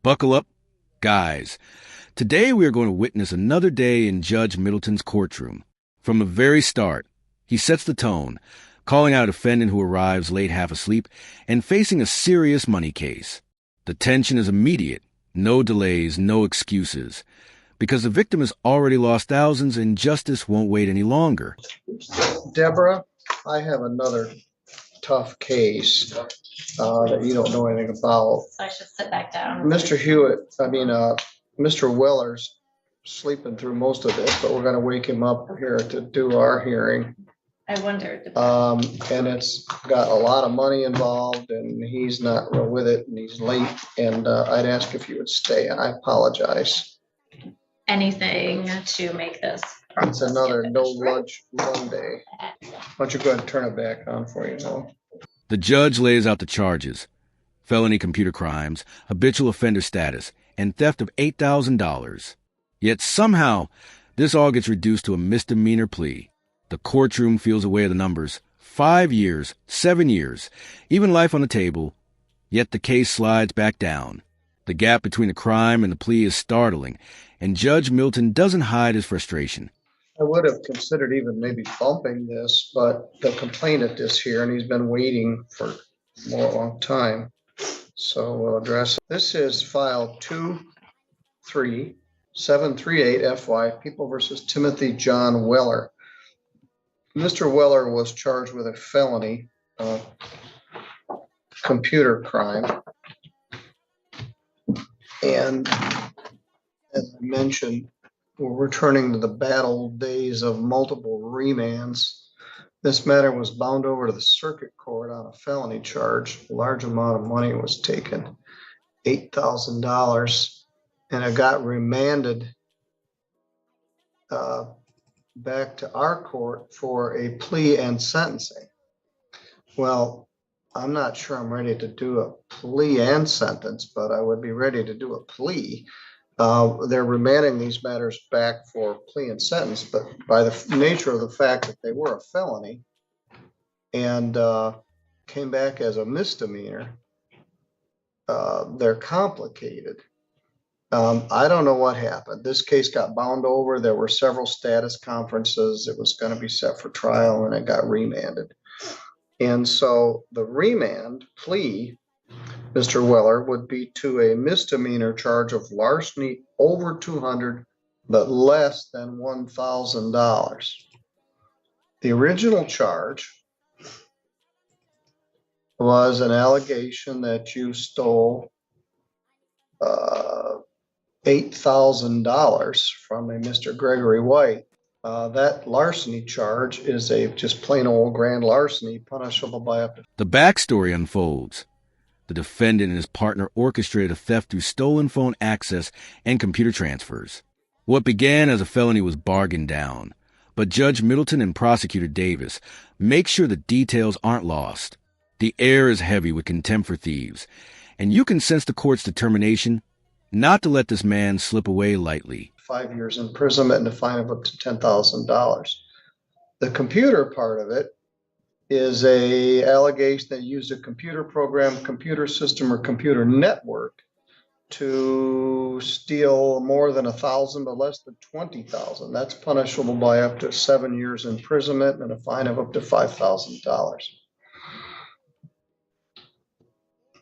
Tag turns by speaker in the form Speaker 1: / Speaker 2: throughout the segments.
Speaker 1: Buckle up, guys. Today we are going to witness another day in Judge Middleton's courtroom. From the very start, he sets the tone, calling out a defendant who arrives late half asleep and facing a serious money case. The tension is immediate. No delays, no excuses. Because the victim has already lost thousands and justice won't wait any longer.
Speaker 2: Deborah, I have another tough case that you don't know anything about.
Speaker 3: So I should sit back down.
Speaker 2: Mr. Weller's sleeping through most of this, but we're going to wake him up here to do our hearing.
Speaker 3: I wondered.
Speaker 2: And it's got a lot of money involved, and he's not real with it, and he's late. And I'd ask if you would stay. I apologize.
Speaker 3: Anything to make this
Speaker 2: It's another no lunch Monday. Why don't you go ahead and turn it back on for you now?
Speaker 1: The judge lays out the charges: felony computer crimes, habitual offender status, and theft of $8,000. Yet somehow, this all gets reduced to a misdemeanor plea. The courtroom feels away of the numbers. 5 years, 7 years, even life on the table. Yet the case slides back down. The gap between the crime and the plea is startling, and Judge Middleton doesn't hide his frustration.
Speaker 2: I would have considered even maybe bumping this, but the complainant is here and he's been waiting for a long time. So we'll address it. This is file 23738FY, People versus Timothy John Weller. Mr. Weller was charged with a felony computer crime. And as I mentioned, we're returning to the bad old days of multiple remands. This matter was bound over to the circuit court on a felony charge. A large amount of money was taken, $8,000, and it got remanded back to our court for a plea and sentencing. Well, I'm not sure I'm ready to do a plea and sentence, but I would be ready to do a plea. They're remanding these matters back for plea and sentence, but by the nature of the fact that they were a felony and came back as a misdemeanor, they're complicated. I don't know what happened. This case got bound over. There were several status conferences. It was going to be set for trial and it got remanded. And so the remand plea, Mr. Weller, would be to a misdemeanor charge of larceny over $200, but less than $1,000. The original charge was an allegation that you stole $8,000 from a Mr. Gregory White. That larceny charge is a just plain old grand larceny, punishable by up to...
Speaker 1: The backstory unfolds. The defendant and his partner orchestrated a theft through stolen phone access and computer transfers. What began as a felony was bargained down, but Judge Middleton and Prosecutor Davis make sure the details aren't lost. The air is heavy with contempt for thieves, and you can sense the court's determination not to let this man slip away lightly.
Speaker 2: 5 years imprisonment and a fine of up to $10,000. The computer part of it is a allegation that used a computer program, computer system, or computer network to steal more than 1,000, but less than 20,000. That's punishable by up to 7 years imprisonment and a fine of up to $5,000.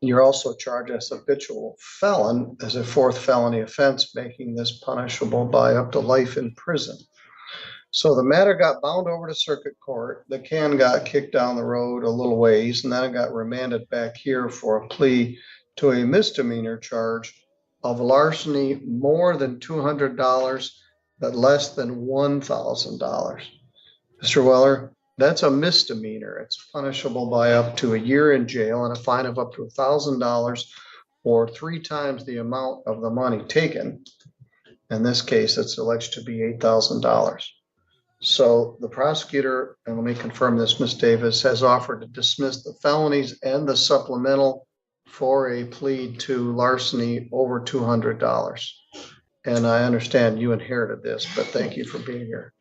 Speaker 2: You're also charged as a habitual felon as a fourth felony offense, making this punishable by up to life in prison. So the matter got bound over to circuit court. The can got kicked down the road a little ways, and then it got remanded back here for a plea to a misdemeanor charge of larceny more than $200, but less than $1,000. Mr. Weller, that's a misdemeanor. It's punishable by up to a year in jail and a fine of up to $1,000 or 3 times the amount of the money taken. In this case, it's alleged to be $8,000. So the prosecutor, and let me confirm this, Ms. Davis, has offered to dismiss the felonies and the supplemental for a plea to larceny over $200. And I understand you inherited this, but thank you for being here.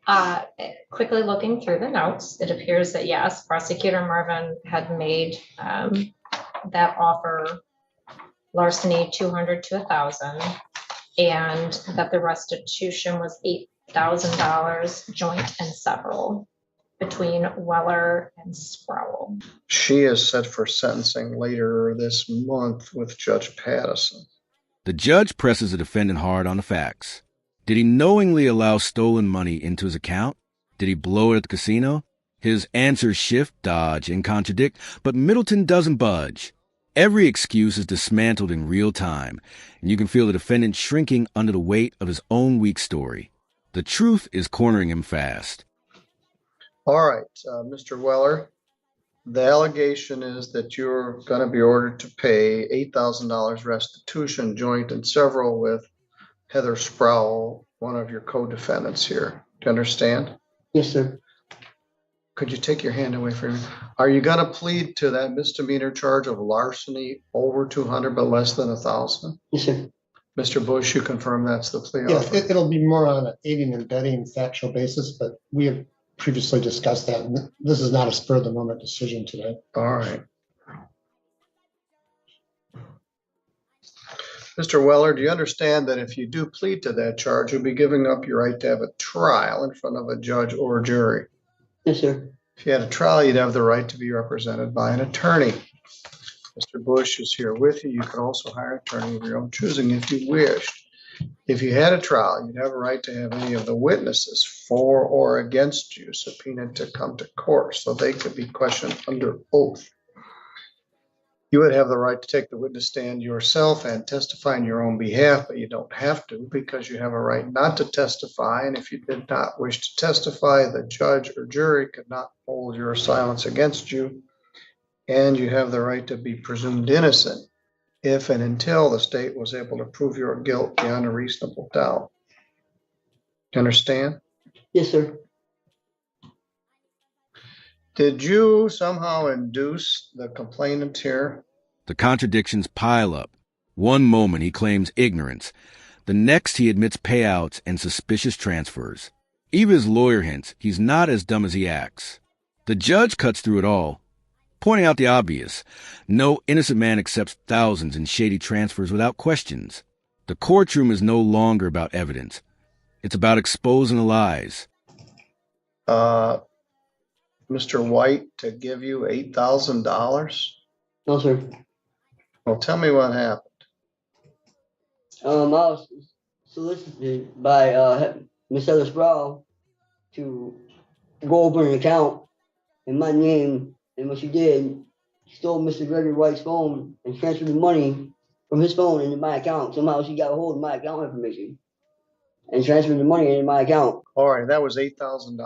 Speaker 3: Quickly looking through the notes, it appears that yes, Prosecutor Marvin had made that offer larceny 200 to 1,000, and that the restitution was $8,000 joint and several between Weller and Sproul.
Speaker 2: She is set for sentencing later this month with Judge Pattison.
Speaker 1: The judge presses the defendant hard on the facts. Did he knowingly allow stolen money into his account? Did he blow it at the casino? His answers shift, dodge, and contradict, but Middleton doesn't budge. Every excuse is dismantled in real time, and you can feel the defendant shrinking under the weight of his own weak story. The truth is cornering him fast.
Speaker 2: All right, Mr. Weller, the allegation is that you're going to be ordered to pay $8,000 restitution, joint and several, with Heather Sproul, one of your co-defendants here. Do you understand?
Speaker 4: Yes, sir.
Speaker 2: Could you take your hand away from me? Are you going to plead to that misdemeanor charge of larceny over 200 but less than 1,000?
Speaker 4: Yes, sir.
Speaker 2: Mr. Bush, you confirm that's the plea
Speaker 5: Yes,
Speaker 2: offer?
Speaker 5: it'll be more on an aiding and abetting factual basis, but we have previously discussed that. And this is not a spur of the moment decision today.
Speaker 2: All right. Mr. Weller, do you understand that if you do plead to that charge, you'll be giving up your right to have a trial in front of a judge or jury?
Speaker 4: Yes, sir.
Speaker 2: If you had a trial, you'd have the right to be represented by an attorney. Mr. Bush is here with you. You can also hire an attorney of your own choosing if you wished. If you had a trial, you'd have a right to have any of the witnesses for or against you subpoenaed to come to court so they could be questioned under oath. You would have the right to take the witness stand yourself and testify on your own behalf, but you don't have to because you have a right not to testify. And if you did not wish to testify, the judge or jury could not hold your silence against you. And you have the right to be presumed innocent if and until the state was able to prove your guilt beyond a reasonable doubt. Do you understand?
Speaker 4: Yes, sir.
Speaker 2: Did you somehow induce the complainant here?
Speaker 1: The contradictions pile up. One moment he claims ignorance. The next he admits payouts and suspicious transfers. Even his lawyer hints he's not as dumb as he acts. The judge cuts through it all, pointing out the obvious. No innocent man accepts thousands in shady transfers without questions. The courtroom is no longer about evidence. It's about exposing the lies.
Speaker 2: Mr. White to give you $8,000?
Speaker 4: No, sir.
Speaker 2: Well, tell me what happened.
Speaker 4: I was solicited by Miss Heather Sproul to go open an account in my name, and what she did, she stole Mr. Gregory White's phone and transferred the money from his phone into my account. Somehow she got a hold of my account information and transferred the money into my account.
Speaker 2: All right, that was $8,000.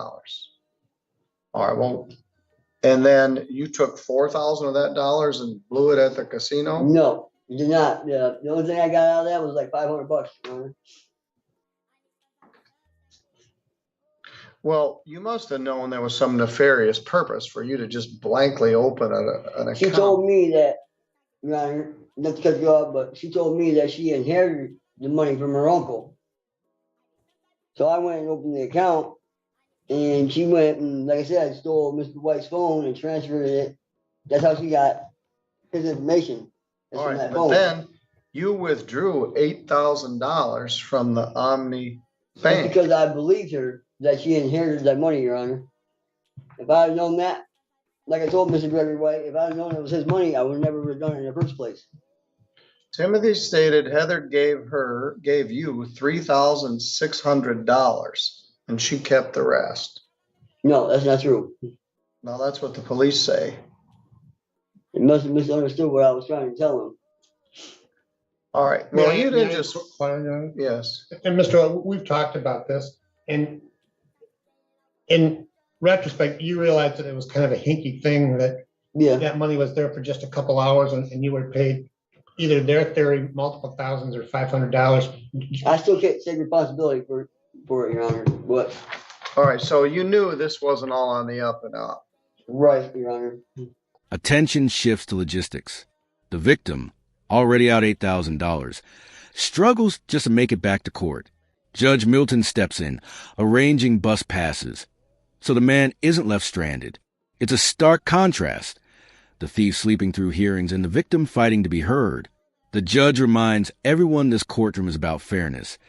Speaker 2: All right, well, and then you took $4,000 of that dollars and blew it at the casino?
Speaker 4: No, you did not. The only thing I got out of that was like $500. Your Honor.
Speaker 2: Well, you must have known there was some nefarious purpose for you to just blankly open an account.
Speaker 4: She told me that, Your Honor, not to cut you off, but she told me that she inherited the money from her uncle. So I went and opened the account, and she went and, like I said, stole Mr. White's phone and transferred it. That's how she got his information. That's
Speaker 2: All
Speaker 4: from
Speaker 2: right,
Speaker 4: that
Speaker 2: but
Speaker 4: phone.
Speaker 2: then you withdrew $8,000 from the Omni
Speaker 4: That's
Speaker 2: Bank.
Speaker 4: because I believed her that she inherited that money, Your Honor. If I had known that, like I told Mr. Gregory White, if I had known it was his money, I would never have done it in the first place.
Speaker 2: Timothy stated Heather gave you $3,600 and she kept the rest.
Speaker 4: No, that's not true.
Speaker 2: Now that's what the police say.
Speaker 4: He must have misunderstood what I was trying to tell him.
Speaker 2: All right. Well, you didn't
Speaker 5: May I
Speaker 2: just,
Speaker 5: inquire?
Speaker 2: yes.
Speaker 5: And Mr. We've talked about this, and in retrospect, you realized that it was kind of a hinky thing that
Speaker 4: Yeah.
Speaker 5: that money was there for just a couple hours and you were paid either their theory, multiple thousands or $500.
Speaker 4: I still can't take responsibility for it, Your Honor. What?
Speaker 2: All right. So you knew this wasn't all on the up and up.
Speaker 4: Right, Your Honor.
Speaker 1: Attention shifts to logistics. The victim, already out $8,000, struggles just to make it back to court. Judge Middleton steps in, arranging bus passes. So the man isn't left stranded. It's a stark contrast. The thief sleeping through hearings and the victim fighting to be heard. The judge reminds everyone this courtroom is about fairness,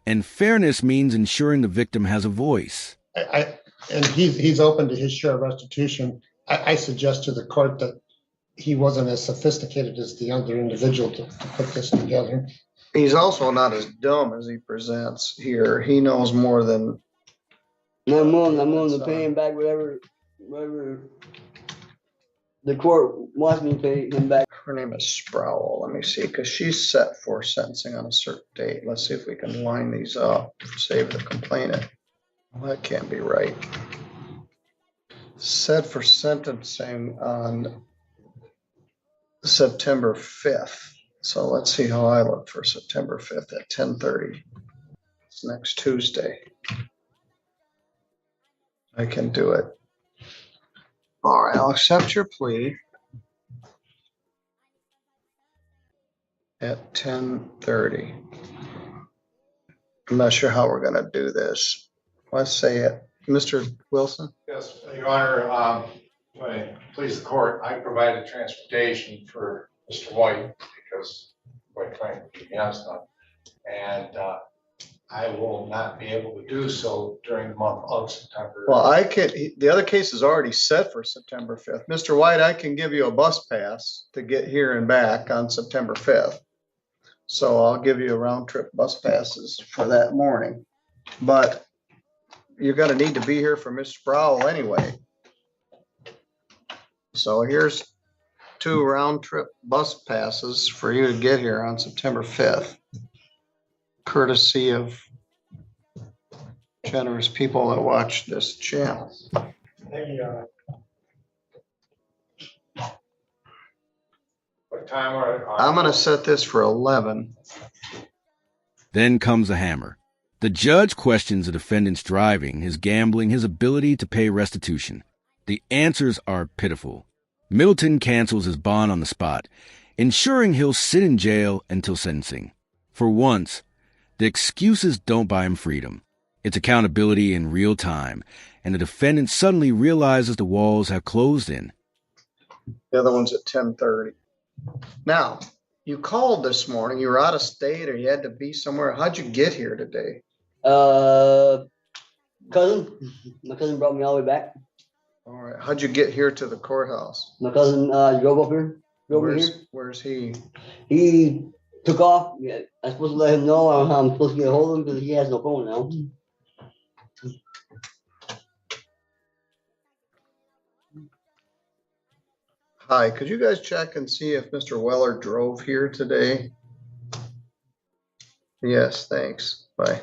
Speaker 1: and fairness means ensuring the victim has a voice.
Speaker 5: And he's open to his share of restitution. I suggest to the court that he wasn't as sophisticated as the other individual to put this together.
Speaker 2: He's also not as dumb as he presents here. He knows more than.
Speaker 4: I'm willing to pay him back whatever the court wants me to pay him back.
Speaker 2: Her name is Sproul. Let me see, because she's set for sentencing on a certain date. Let's see if we can line these up, save the complainant. Well, that can't be right. Set for sentencing on September 5th. So let's see how I look for September 5th at 10:30. It's next Tuesday. I can do it. All right, I'll accept your plea at 10:30. I'm not sure how we're going to do this. Let's say it. Mr. Wilson?
Speaker 6: Yes, Your Honor, please the court, I provided transportation for Mr. White because quite frankly, he has none. And I will not be able to do so during the month of September.
Speaker 2: Well, I can, the other case is already set for September 5th. Mr. White, I can give you a bus pass to get here and back on September 5th. So I'll give you a round trip bus passes for that morning. But you're going to need to be here for Mr. Sproul anyway. So here's 2 round trip bus passes for you to get here on September 5th. Courtesy of generous people that watch this channel.
Speaker 6: Thank you, Your Honor. What time are
Speaker 2: I'm going to set this for 11.
Speaker 1: Then comes the hammer. The judge questions the defendant's driving, his gambling, his ability to pay restitution. The answers are pitiful. Middleton cancels his bond on the spot, ensuring he'll sit in jail until sentencing. For once, the excuses don't buy him freedom. It's accountability in real time, and the defendant suddenly realizes the walls have closed in.
Speaker 2: The other one's at 10:30. Now, you called this morning. You were out of state or you had to be somewhere. How'd you get here today?
Speaker 4: Cousin. My cousin brought me all the way back.
Speaker 2: All right. How'd you get here to the courthouse?
Speaker 4: My cousin drove up here.
Speaker 2: Where's he?
Speaker 4: He took off. Yeah, I'm supposed to let him know how I'm supposed to get a hold of him because he has no phone now.
Speaker 2: Hi, could you guys check and see if Mr. Weller drove here today? Yes, thanks. Bye.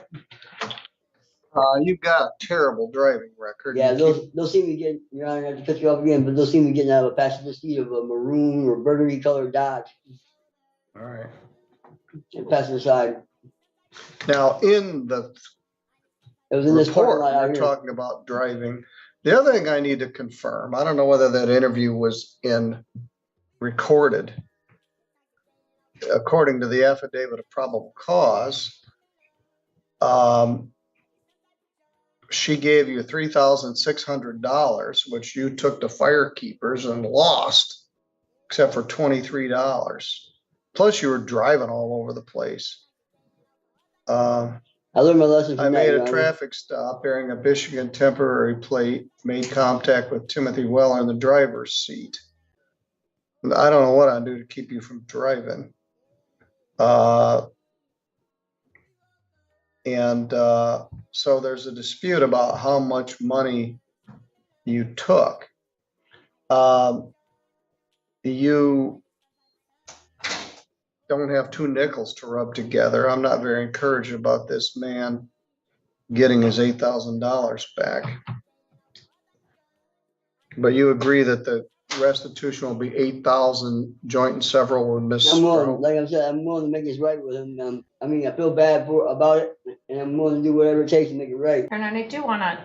Speaker 2: You've got a terrible driving record.
Speaker 4: Yeah, they'll see me getting, Your Honor, I have to cut you off again, but they'll see me getting out of a passenger seat of a maroon or burgundy colored Dodge.
Speaker 2: All right.
Speaker 4: And passenger side.
Speaker 2: Now, in the
Speaker 4: It was in this parking
Speaker 2: report,
Speaker 4: lot out
Speaker 2: you're
Speaker 4: here.
Speaker 2: talking about driving. The other thing I need to confirm, I don't know whether that interview was recorded. According to the affidavit of probable cause, she gave you $3,600, which you took to Firekeepers and lost, except for $23. Plus, you were driving all over the place.
Speaker 4: I learned my lesson from
Speaker 2: I
Speaker 4: that,
Speaker 2: made
Speaker 4: Your
Speaker 2: a
Speaker 4: Honor.
Speaker 2: traffic stop bearing a Michigan temporary plate, made contact with Timothy Weller in the driver's seat. I don't know what I'd do to keep you from driving. So there's a dispute about how much money you took. You don't have 2 nickels to rub together. I'm not very encouraged about this man getting his $8,000 back. But you agree that the restitution will be $8,000 joint and several with Miss Sproul?
Speaker 4: Like I said, I'm willing to make this right with him. I mean, I feel bad about it, and I'm willing to do whatever it takes to make it right.
Speaker 3: And I do want to,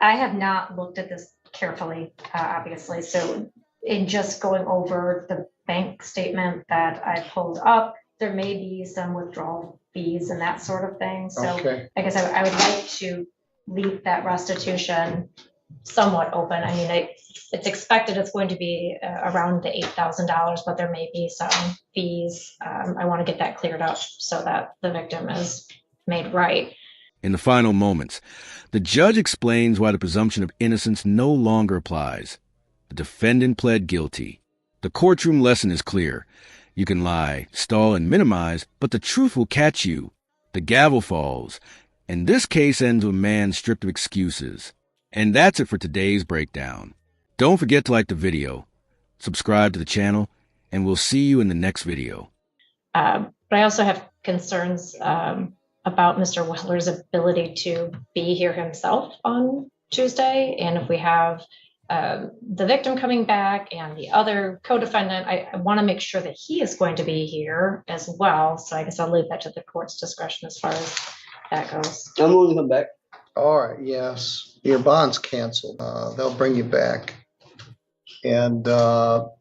Speaker 3: I have not looked at this carefully, obviously. So in just going over the bank statement that I pulled up, there may be some withdrawal fees and that sort of thing. So
Speaker 2: Okay.
Speaker 3: I guess I would like to leave that restitution somewhat open. I mean, it's expected it's going to be around the $8,000, but there may be some fees. I want to get that cleared up so that the victim is made right.
Speaker 1: In the final moments, the judge explains why the presumption of innocence no longer applies. The defendant pled guilty. The courtroom lesson is clear. You can lie, stall, and minimize, but the truth will catch you. The gavel falls, and this case ends with a man stripped of excuses. And that's it for today's breakdown. Don't forget to like the video, subscribe to the channel, and we'll see you in the next video.
Speaker 3: But I also have concerns about Mr. Weller's ability to be here himself on Tuesday. And if we have the victim coming back and the other co-defendant, I want to make sure that he is going to be here as well. So I guess I'll leave that to the court's discretion as far as that goes.
Speaker 4: I'm going to come back.
Speaker 2: All right, yes, your bond's canceled. They'll bring you back. And we'll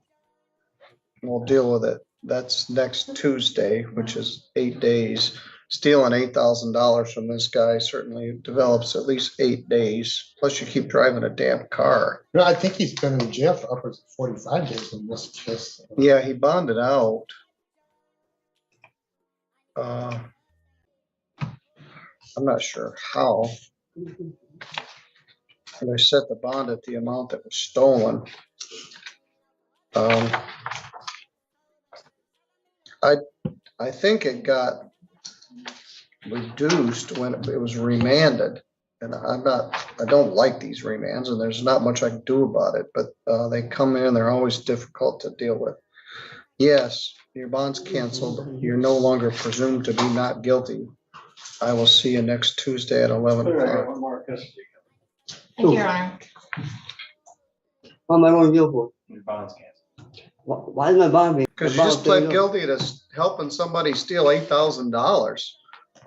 Speaker 2: deal with it. That's next Tuesday, which is 8 days. Stealing $8,000 from this guy certainly develops at least 8 days. Plus you keep driving a damn car.
Speaker 5: No, I think he's been in jail for upwards of 45 days in this case.
Speaker 2: Yeah, he bonded out. I'm not sure how. And I set the bond at the amount that was stolen. I think it got reduced when it was remanded. And I don't like these remands, and there's not much I can do about it, but they come in, they're always difficult to deal with. Yes, your bond's canceled. You're no longer presumed to be not guilty. I will see you next Tuesday at 11 o'clock.
Speaker 3: Thank you, Your Honor.
Speaker 4: What am I going to deal for?
Speaker 6: Your bond's canceled.
Speaker 4: Why is my bond being?
Speaker 2: Because you just pled guilty to helping somebody steal $8,000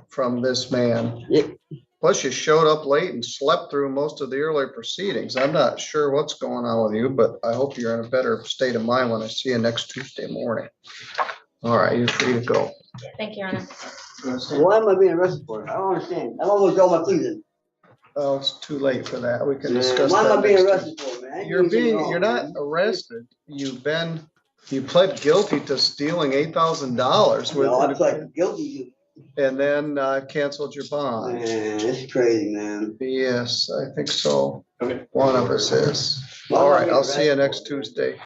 Speaker 2: from this man.
Speaker 4: Yeah.
Speaker 2: Plus you showed up late and slept through most of the earlier proceedings. I'm not sure what's going on with you, but I hope you're in a better state of mind when I see you next Tuesday morning. All right, you're free to go.
Speaker 3: Thank you, Your Honor.
Speaker 4: Why am I being arrested for? I don't understand. I don't want to throw my pleas in.
Speaker 2: Oh, it's too late for that. We can discuss
Speaker 4: Why am I
Speaker 2: that
Speaker 4: being
Speaker 2: next
Speaker 4: arrested for, man?
Speaker 2: You're not arrested. You pled guilty to stealing $8,000
Speaker 4: No, I pled guilty.
Speaker 2: and then canceled your bond.
Speaker 4: Man, it's crazy, man.
Speaker 2: Yes, I think so.
Speaker 6: Okay.
Speaker 2: One of us is. All right, I'll see you next Tuesday.